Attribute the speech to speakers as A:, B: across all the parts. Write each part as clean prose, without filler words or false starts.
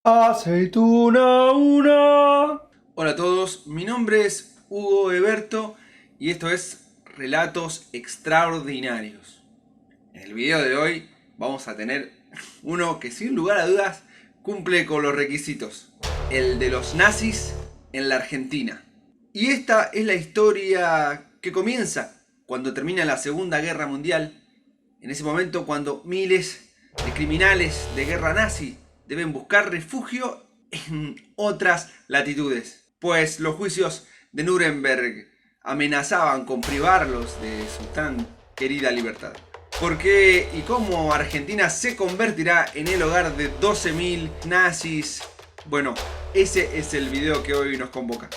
A: Aceituna una.
B: Hola a todos, mi nombre es Hugo Eberto y esto es Relatos Extraordinarios. En el video de hoy vamos a tener uno que sin lugar a dudas cumple con los requisitos. El de los nazis en la Argentina. Y esta es la historia que comienza cuando termina la Segunda Guerra Mundial. En ese momento cuando miles de criminales de guerra nazi deben buscar refugio en otras latitudes, pues los juicios de Nuremberg amenazaban con privarlos de su tan querida libertad. ¿Por qué y cómo Argentina se convertirá en el hogar de 12.000 nazis? Bueno, ese es el video que hoy nos convoca.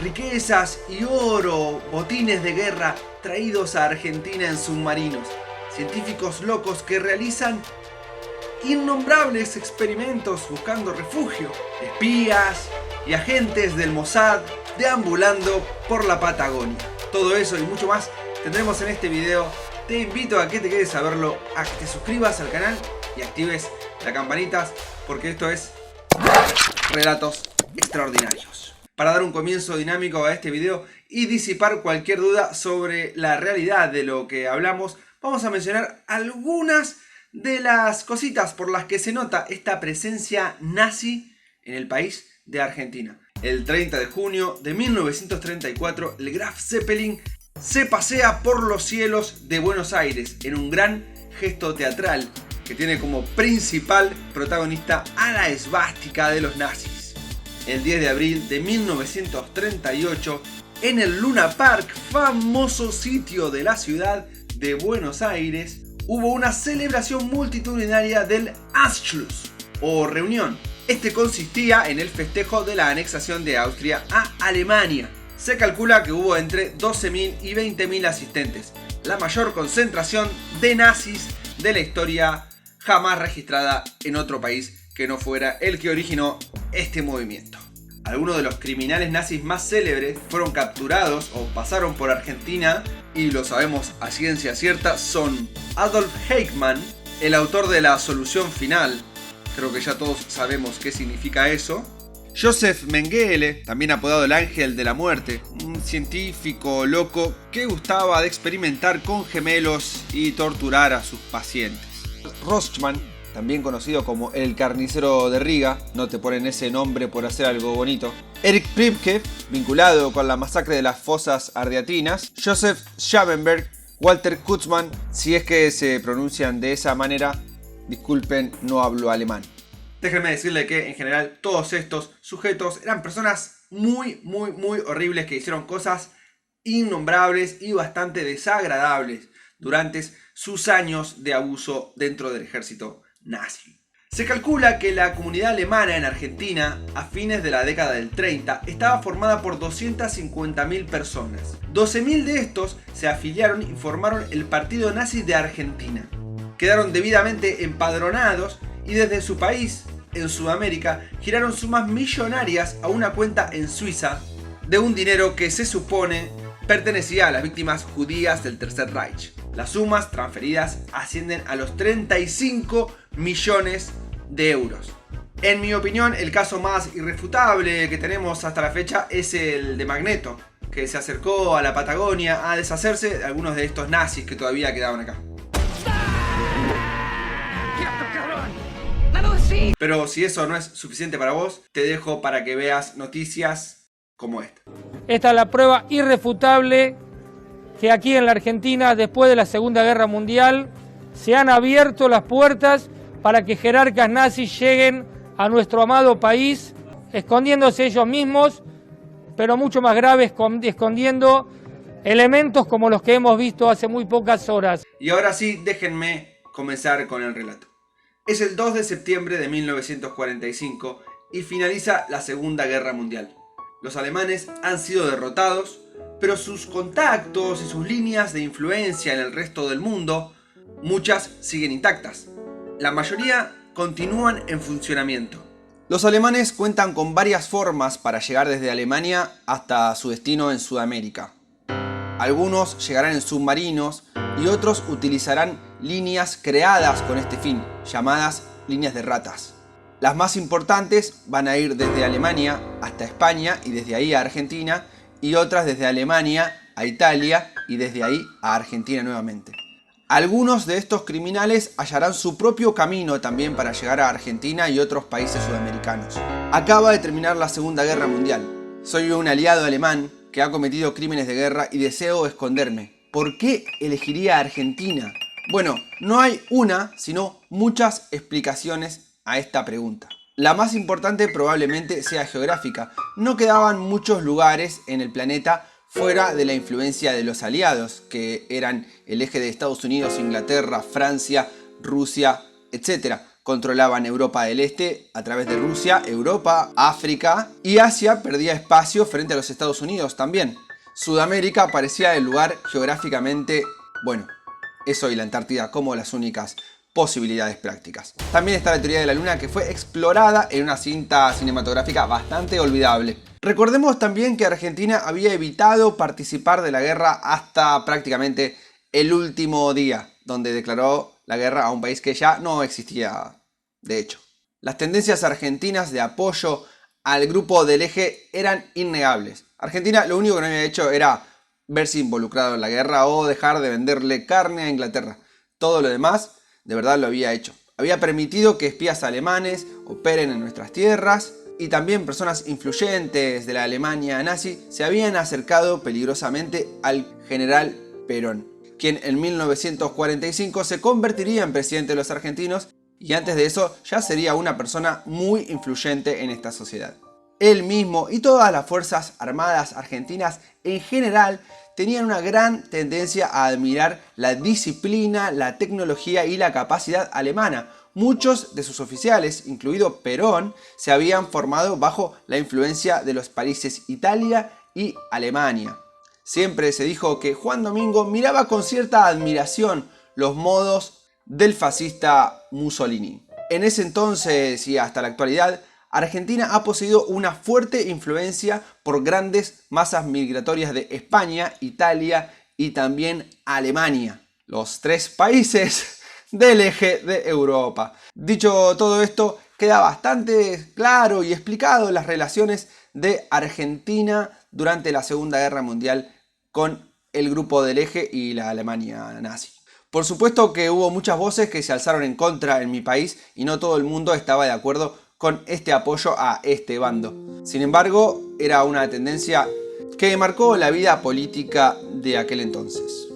B: Riquezas y oro, botines de guerra traídos a Argentina en submarinos. Científicos locos que realizan innombrables experimentos buscando refugio. Espías y agentes del Mossad deambulando por la Patagonia. Todo eso y mucho más tendremos en este video. Te invito a que te quedes a verlo, a que te suscribas al canal y actives la campanita, porque esto es Relatos Extraordinarios. Para dar un comienzo dinámico a este video y disipar cualquier duda sobre la realidad de lo que hablamos, vamos a mencionar algunas de las cositas por las que se nota esta presencia nazi en el país de Argentina. El 30 de junio de 1934, el Graf Zeppelin se pasea por los cielos de Buenos Aires en un gran gesto teatral que tiene como principal protagonista a la esvástica de los nazis. El 10 de abril de 1938, en el Luna Park, famoso sitio de la ciudad de Buenos Aires, hubo una celebración multitudinaria del Anschluss, o reunión. Este consistía en el festejo de la anexación de Austria a Alemania. Se calcula que hubo entre 12.000 y 20.000 asistentes, la mayor concentración de nazis de la historia jamás registrada en otro país que no fuera el que originó este movimiento. Algunos de los criminales nazis más célebres fueron capturados o pasaron por Argentina, y lo sabemos a ciencia cierta, son Adolf Eichmann, el autor de La Solución Final, creo que ya todos sabemos qué significa eso. Joseph Mengele, también apodado el Ángel de la Muerte, un científico loco que gustaba de experimentar con gemelos y torturar a sus pacientes. Rossmann, también conocido como el carnicero de Riga, no te ponen ese nombre por hacer algo bonito. Erich Priebke, vinculado con la masacre de las fosas ardeatinas. Joseph Schabenberg, Walter Kutzmann, si es que se pronuncian de esa manera, disculpen, no hablo alemán. Déjenme decirle que en general todos estos sujetos eran personas muy horribles que hicieron cosas innombrables y bastante desagradables durante sus años de abuso dentro del ejército nazi. Se calcula que la comunidad alemana en Argentina a fines de la década del 30 estaba formada por 250.000 personas. 12.000 de estos se afiliaron y formaron el Partido Nazi de Argentina. Quedaron debidamente empadronados y desde su país, en Sudamérica, giraron sumas millonarias a una cuenta en Suiza de un dinero que se supone pertenecía a las víctimas judías del Tercer Reich. Las sumas transferidas ascienden a los 35 millones de euros. En mi opinión, el caso más irrefutable que tenemos hasta la fecha es el de Magneto, que se acercó a la Patagonia a deshacerse de algunos de estos nazis que todavía quedaban acá. Pero si eso no es suficiente para vos, te dejo para que veas noticias como esta.
C: Esta es la prueba irrefutable que aquí en la Argentina, después de la Segunda Guerra Mundial, se han abierto las puertas para que jerarcas nazis lleguen a nuestro amado país, escondiéndose ellos mismos, pero mucho más grave, escondiendo elementos como los que hemos visto hace muy pocas horas.
B: Y ahora sí, déjenme comenzar con el relato. Es el 2 de septiembre de 1945 y finaliza la Segunda Guerra Mundial. Los alemanes han sido derrotados, pero sus contactos y sus líneas de influencia en el resto del mundo, muchas siguen intactas. La mayoría continúan en funcionamiento. Los alemanes cuentan con varias formas para llegar desde Alemania hasta su destino en Sudamérica. Algunos llegarán en submarinos y otros utilizarán líneas creadas con este fin, llamadas líneas de ratas. Las más importantes van a ir desde Alemania hasta España y desde ahí a Argentina, y otras desde Alemania a Italia y desde ahí a Argentina nuevamente. Algunos de estos criminales hallarán su propio camino también para llegar a Argentina y otros países sudamericanos. Acaba de terminar la Segunda Guerra Mundial. Soy un aliado alemán que ha cometido crímenes de guerra y deseo esconderme. ¿Por qué elegiría Argentina? Bueno, no hay una, sino muchas explicaciones a esta pregunta. La más importante probablemente sea geográfica. No quedaban muchos lugares en el planeta fuera de la influencia de los aliados, que eran el eje de Estados Unidos, Inglaterra, Francia, Rusia, etc. Controlaban Europa del Este a través de Rusia, Europa, África, y Asia perdía espacio frente a los Estados Unidos también. Sudamérica parecía el lugar geográficamente, bueno, eso y la Antártida como las únicas posibilidades prácticas. También está la teoría de la Luna, que fue explorada en una cinta cinematográfica bastante olvidable. Recordemos también que Argentina había evitado participar de la guerra hasta prácticamente el último día, donde declaró la guerra a un país que ya no existía, de hecho. Las tendencias argentinas de apoyo al grupo del eje eran innegables. Argentina lo único que no había hecho era verse involucrado en la guerra o dejar de venderle carne a Inglaterra. Todo lo demás de verdad lo había hecho. Había permitido que espías alemanes operen en nuestras tierras, y también personas influyentes de la Alemania nazi se habían acercado peligrosamente al general Perón, quien en 1945 se convertiría en presidente de los argentinos, y antes de eso ya sería una persona muy influyente en esta sociedad. Él mismo y todas las fuerzas armadas argentinas en general tenían una gran tendencia a admirar la disciplina, la tecnología y la capacidad alemana. Muchos de sus oficiales, incluido Perón, se habían formado bajo la influencia de los países Italia y Alemania. Siempre se dijo que Juan Domingo miraba con cierta admiración los modos del fascista Mussolini. En ese entonces y hasta la actualidad, Argentina ha poseído una fuerte influencia por grandes masas migratorias de España, Italia y también Alemania, los tres países del eje de Europa. Dicho todo esto, queda bastante claro y explicado las relaciones de Argentina durante la Segunda Guerra Mundial con el grupo del eje y la Alemania nazi. Por supuesto que hubo muchas voces que se alzaron en contra en mi país y no todo el mundo estaba de acuerdo con este apoyo a este bando. Sin embargo, era una tendencia que marcó la vida política de aquel entonces.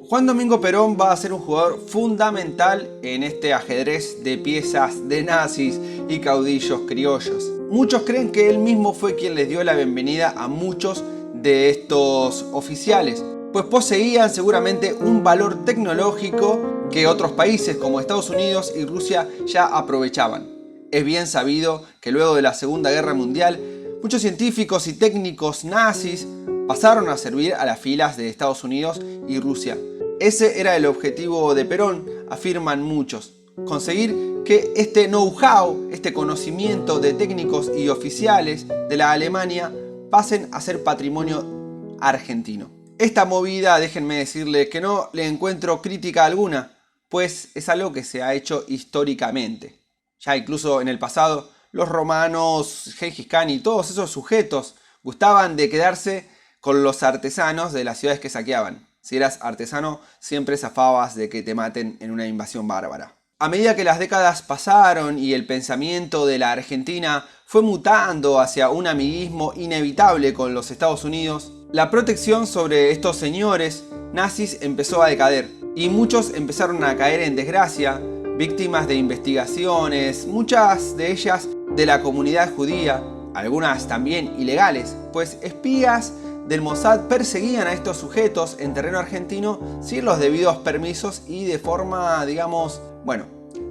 B: Juan Domingo Perón va a ser un jugador fundamental en este ajedrez de piezas de nazis y caudillos criollos. Muchos creen que él mismo fue quien les dio la bienvenida a muchos de estos oficiales, pues poseían seguramente un valor tecnológico que otros países como Estados Unidos y Rusia ya aprovechaban. Es bien sabido que luego de la Segunda Guerra Mundial, muchos científicos y técnicos nazis pasaron a servir a las filas de Estados Unidos y Rusia. Ese era el objetivo de Perón, afirman muchos: conseguir que este know-how, este conocimiento de técnicos y oficiales de la Alemania pasen a ser patrimonio argentino. Esta movida, déjenme decirle que no le encuentro crítica alguna, pues es algo que se ha hecho históricamente. Ya incluso en el pasado, los romanos, Gengis Khan y todos esos sujetos gustaban de quedarse con los artesanos de las ciudades que saqueaban. Si eras artesano, siempre zafabas de que te maten en una invasión bárbara. A medida que las décadas pasaron y el pensamiento de la Argentina fue mutando hacia un amiguismo inevitable con los Estados Unidos, la protección sobre estos señores nazis empezó a decaer y muchos empezaron a caer en desgracia, víctimas de investigaciones, muchas de ellas de la comunidad judía, algunas también ilegales, pues espías del Mossad perseguían a estos sujetos en terreno argentino sin los debidos permisos y de forma, digamos,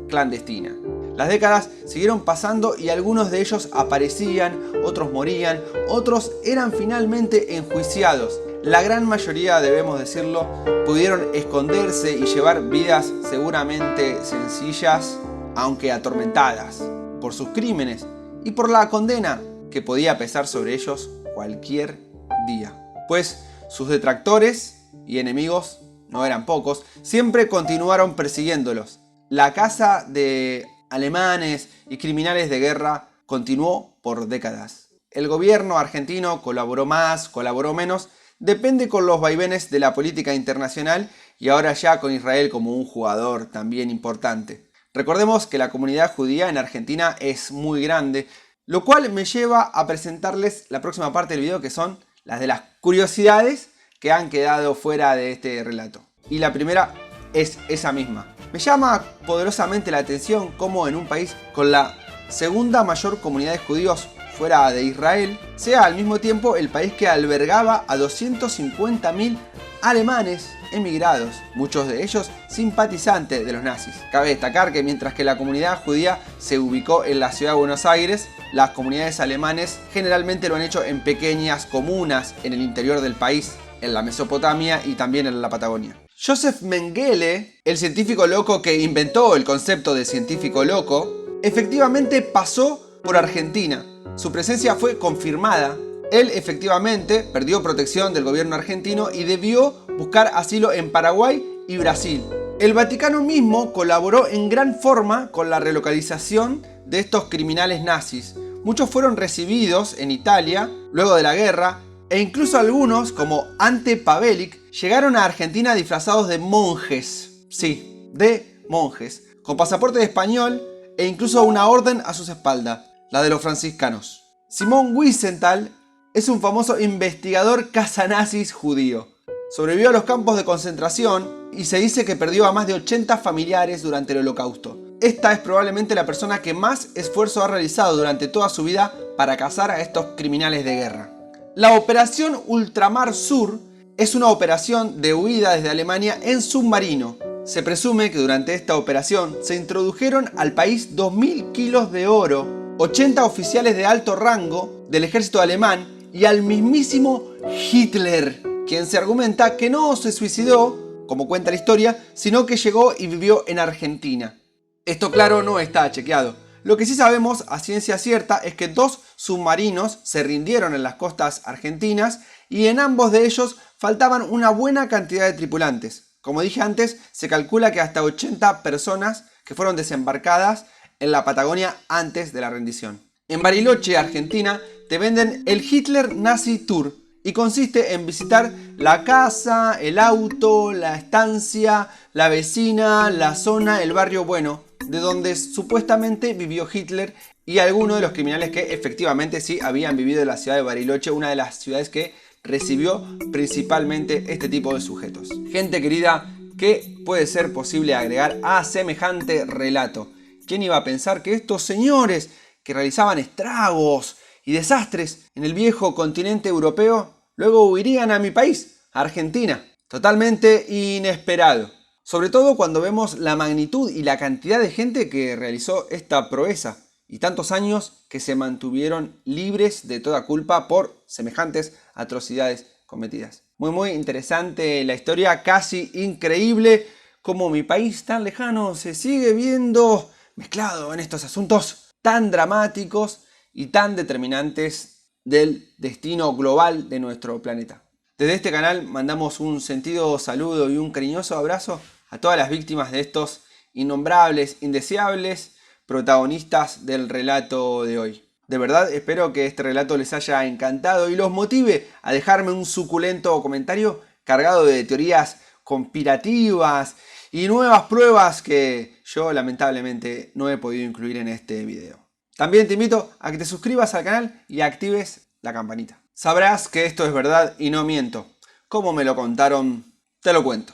B: clandestina. Las décadas siguieron pasando y algunos de ellos aparecían, otros morían, otros eran finalmente enjuiciados. La gran mayoría, debemos decirlo, pudieron esconderse y llevar vidas seguramente sencillas, aunque atormentadas, por sus crímenes y por la condena que podía pesar sobre ellos cualquier día. Pues sus detractores y enemigos, no eran pocos, siempre continuaron persiguiéndolos. La caza de alemanes y criminales de guerra continuó por décadas. El gobierno argentino colaboró más, colaboró menos, depende con los vaivenes de la política internacional y ahora ya con Israel como un jugador también importante. Recordemos que la comunidad judía en Argentina es muy grande, lo cual me lleva a presentarles la próxima parte del video, que son las de las curiosidades que han quedado fuera de este relato. Y la primera es esa misma. Me llama poderosamente la atención cómo en un país con la segunda mayor comunidad de judíos fuera de Israel, sea al mismo tiempo el país que albergaba a 250.000 alemanes emigrados, muchos de ellos simpatizantes de los nazis. Cabe destacar que mientras que la comunidad judía se ubicó en la ciudad de Buenos Aires, las comunidades alemanes generalmente lo han hecho en pequeñas comunas en el interior del país, en la Mesopotamia y también en la Patagonia. Joseph Mengele, el científico loco que inventó el concepto de científico loco, efectivamente pasó por Argentina. Su presencia fue confirmada. Él efectivamente perdió protección del gobierno argentino y debió buscar asilo en Paraguay y Brasil. El Vaticano mismo colaboró en gran forma con la relocalización de estos criminales nazis. Muchos fueron recibidos en Italia luego de la guerra e incluso algunos, como Ante Pavelic, llegaron a Argentina disfrazados de monjes. Sí, de monjes, con pasaporte español e incluso una orden a sus espaldas, la de los franciscanos. Simón Wiesenthal es un famoso investigador cazanazis judío. Sobrevivió a los campos de concentración y se dice que perdió a más de 80 familiares durante el Holocausto. Esta es probablemente la persona que más esfuerzo ha realizado durante toda su vida para cazar a estos criminales de guerra. La Operación Ultramar Sur es una operación de huida desde Alemania en submarino. Se presume que durante esta operación se introdujeron al país 2.000 kilos de oro, 80 oficiales de alto rango del ejército alemán y al mismísimo Hitler, quien se argumenta que no se suicidó, como cuenta la historia, sino que llegó y vivió en Argentina. Esto claro no está chequeado. Lo que sí sabemos a ciencia cierta es que 2 submarinos se rindieron en las costas argentinas y en ambos de ellos faltaban una buena cantidad de tripulantes. Como dije antes, se calcula que hasta 80 personas que fueron desembarcadas en la Patagonia antes de la rendición. En Bariloche, Argentina, te venden el Hitler Nazi Tour y consiste en visitar la casa, el auto, la estancia, la vecina, la zona, el barrio bueno, de donde supuestamente vivió Hitler y algunos de los criminales que efectivamente sí habían vivido en la ciudad de Bariloche, una de las ciudades que recibió principalmente este tipo de sujetos. Gente querida, ¿qué puede ser posible agregar a semejante relato? ¿Quién iba a pensar que estos señores que realizaban estragos y desastres en el viejo continente europeo luego huirían a mi país, Argentina? Totalmente inesperado. Sobre todo cuando vemos la magnitud y la cantidad de gente que realizó esta proeza y tantos años que se mantuvieron libres de toda culpa por semejantes atrocidades cometidas. Muy interesante la historia, casi increíble cómo mi país tan lejano se sigue viendo mezclado en estos asuntos tan dramáticos y tan determinantes del destino global de nuestro planeta. Desde este canal mandamos un sentido saludo y un cariñoso abrazo a todas las víctimas de estos innombrables, indeseables protagonistas del relato de hoy. De verdad espero que este relato les haya encantado y los motive a dejarme un suculento comentario cargado de teorías conspirativas y nuevas pruebas que yo lamentablemente no he podido incluir en este video. También te invito a que te suscribas al canal y actives la campanita. Sabrás que esto es verdad y no miento. Como me lo contaron, te lo cuento.